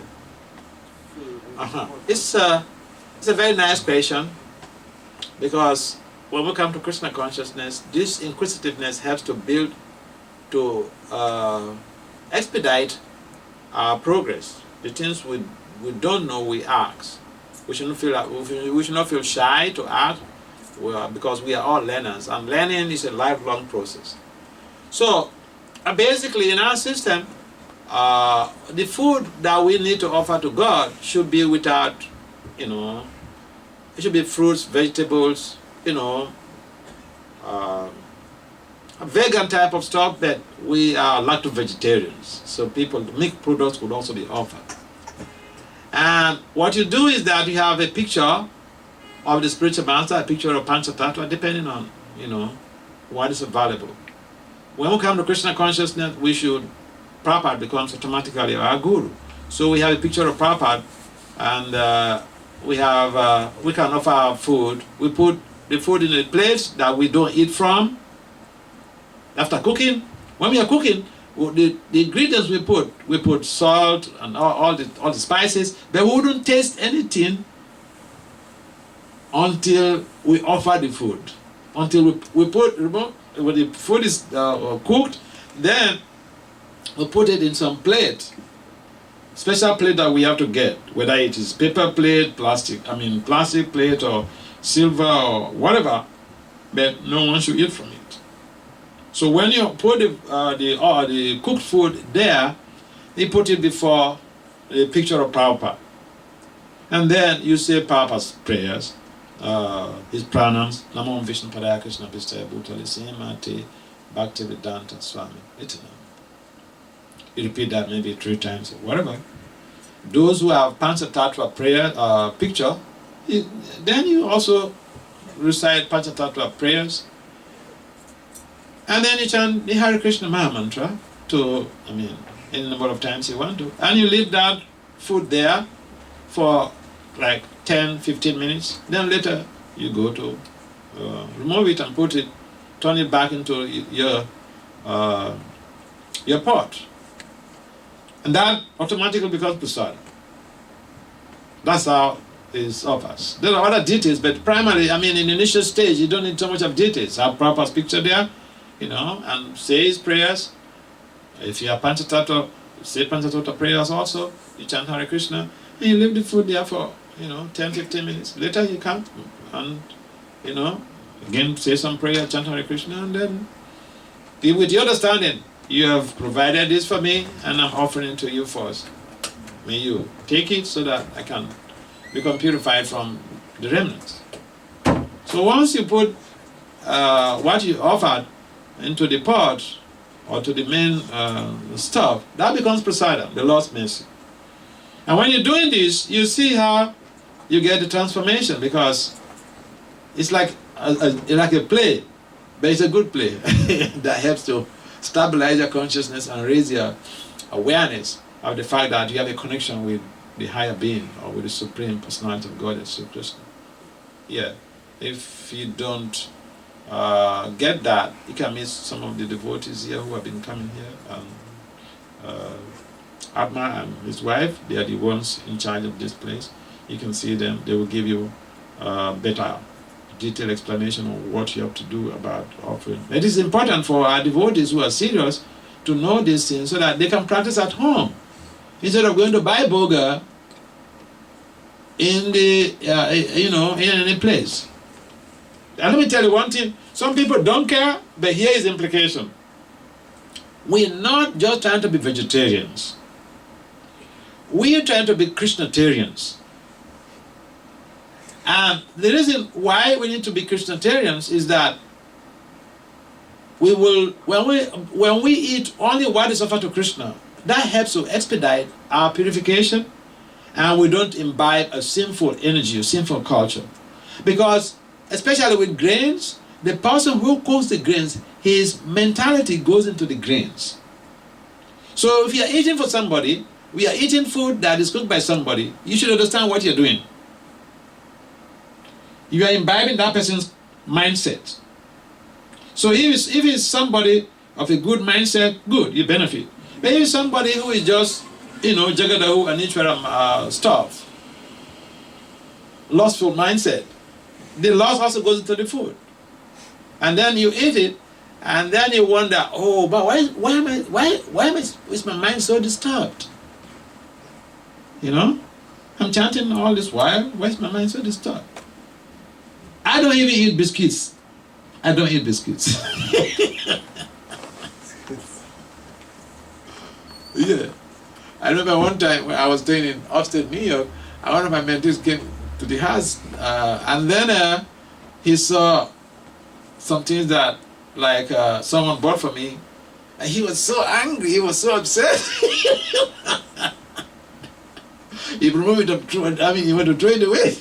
D: food? And
A: It's a very nice question, because when we come to Krishna consciousness, this inquisitiveness helps to build, to expedite our progress. The things we don't know, we ask. We should not feel shy to ask, because we are all learners, and learning is a lifelong process. So basically, in our system, the food that we need to offer to God should be without, it should be fruits, vegetables, a vegan type of stuff, but we are lacto-vegetarians, so milk products would also be offered. And what you do is that you have a picture of the spiritual master, a picture of Panchatattva, depending on, what is available. When we come to Krishna consciousness, Prabhupada becomes automatically our guru. So we have a picture of Prabhupada, and we can offer our food. We put the food in a plate that we don't eat from. After cooking, when we are cooking, the ingredients we put salt and all the spices, but we wouldn't taste anything until we offer the food. Until when the food is cooked, then we put it in some plate, special plate that we have to get, whether it is paper plate, plastic plate, or silver or whatever, but no one should eat from it. So when you put the cooked food there, you put it before the picture of Prabhupada, and then you say Prabhupada's prayers, his pranams, Namo Vishnu Padaya Krishna Pistaya Bhutale Simati Bhakti Vasudeva Swami. You repeat that maybe 3 times or whatever. Those who have Panchatattva prayer picture, then you also recite Panchatattva prayers, and then you chant the Hare Krishna Maha Mantra any number of times you want to, and you leave that food there for like 10-15 minutes. Then later you go to remove it and turn it back into your pot, and that automatically becomes prasada. That's how it offers. There are other details, but primarily, in the initial stage, you don't need so much of details. Have Prabhupada's picture there, and say his prayers. If you have Panchatattva, say Panchatattva prayers also. You chant Hare Krishna, and you leave the food there for 10-15 minutes. Later you come and again say some prayer, chant Hare Krishna, and then with the understanding, you have provided this for me, and I'm offering it to you first. May you take it so that I can become purified from the remnants. So once you put what you offered into the pot or to the main stuff, that becomes prasada, the Lord's mercy. And when you're doing this, you see how you get the transformation, because it's like a play, but it's a good play that helps to stabilize your consciousness and raise your awareness of the fact that you have a connection with the higher being or with the Supreme Personality of God, Sri Krishna. Yeah, if you don't get that, you can miss some of the devotees here who have been coming here. Atma and his wife, they are the ones in charge of this place. You can see them. They will give you better detailed explanation of what you have to do about offering. It is important for our devotees who are serious to know these things so that they can practice at home instead of going to buy boga in the in any place. And let me tell you one thing: some people don't care, but here is the implication. We're not just trying to be vegetarians. We are trying to be Krishnatarians. And the reason why we need to be Krishnatarians is that we will, when we eat only what is offered to Krishna, that helps to expedite our purification, and we don't imbibe a sinful energy, a sinful culture. Because, especially with grains, the person who cooks the grains, his mentality goes into the grains. So if you are eating for somebody, we are eating food that is cooked by somebody, you should understand what you're doing. You are imbibing that person's mindset. So if it's somebody of a good mindset, good, you benefit. But if it's somebody who is just, jagadahu and Ishwaram stuff, lustful mindset, the lust also goes into the food. And then you eat it, and then you wonder, oh, but why is my mind so disturbed? I'm chanting all this while, why is my mind so disturbed? I don't even eat biscuits. I don't eat biscuits. Yeah. I remember one time when I was staying in upstate New York, and one of my mentees came to the house, and then he saw some things that someone bought for me, and he was so angry, he was so upset. He removed it, he went to throw it away.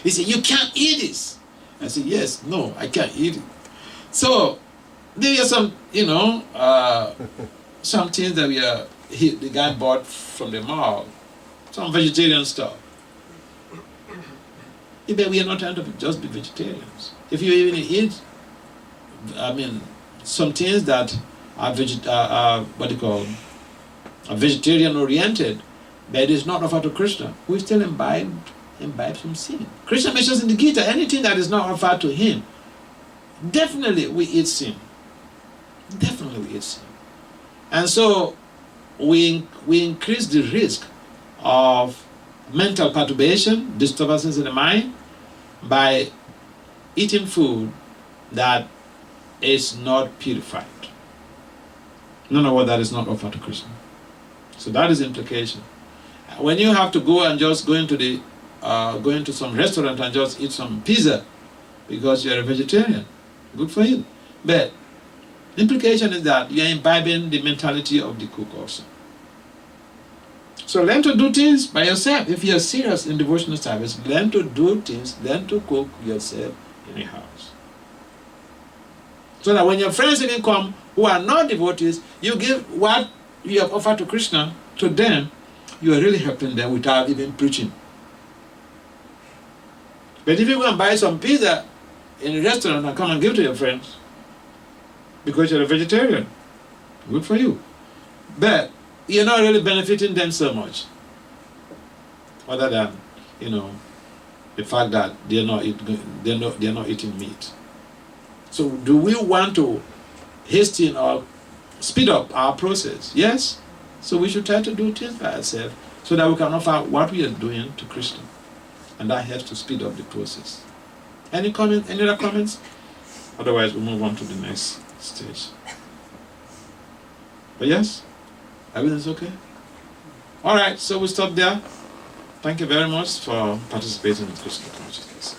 A: He said, "You can't eat this." I said, "Yes, no, I can't eat it." So there are some, some things that the guy bought from the mall, some vegetarian stuff. But we are not trying to just be vegetarians. If you even eat, some things that are vegetarian oriented, but it is not offered to Krishna, we still imbibe some sin. Krishna mentions in the Gita, anything that is not offered to him, definitely we eat sin. Definitely we eat sin. And so we increase the risk of mental perturbation, disturbances in the mind, by eating food that is not purified. None of that is not offered to Krishna. So that is the implication. When you have to go and just go into some restaurant and just eat some pizza because you're a vegetarian, good for you. But the implication is that you're imbibing the mentality of the cook also. So learn to do things by yourself. If you're serious in devotional service, learn to do things, learn to cook yourself in your house. So that when your friends even come who are not devotees, you give what you have offered to Krishna to them, you are really helping them without even preaching. But if you go and buy some pizza in a restaurant and come and give to your friends, because you're a vegetarian, good for you. But you're not really benefiting them so much, other than the fact that they're not eating meat. So do we want to hasten or speed up our process? Yes. So we should try to do things by ourselves so that we can offer what we are doing to Krishna, and that helps to speed up the process. Any other comments? Otherwise, we'll move on to the next stage. But yes, everything's okay? All right, so we'll stop there. Thank you very much for participating in Krishna consciousness.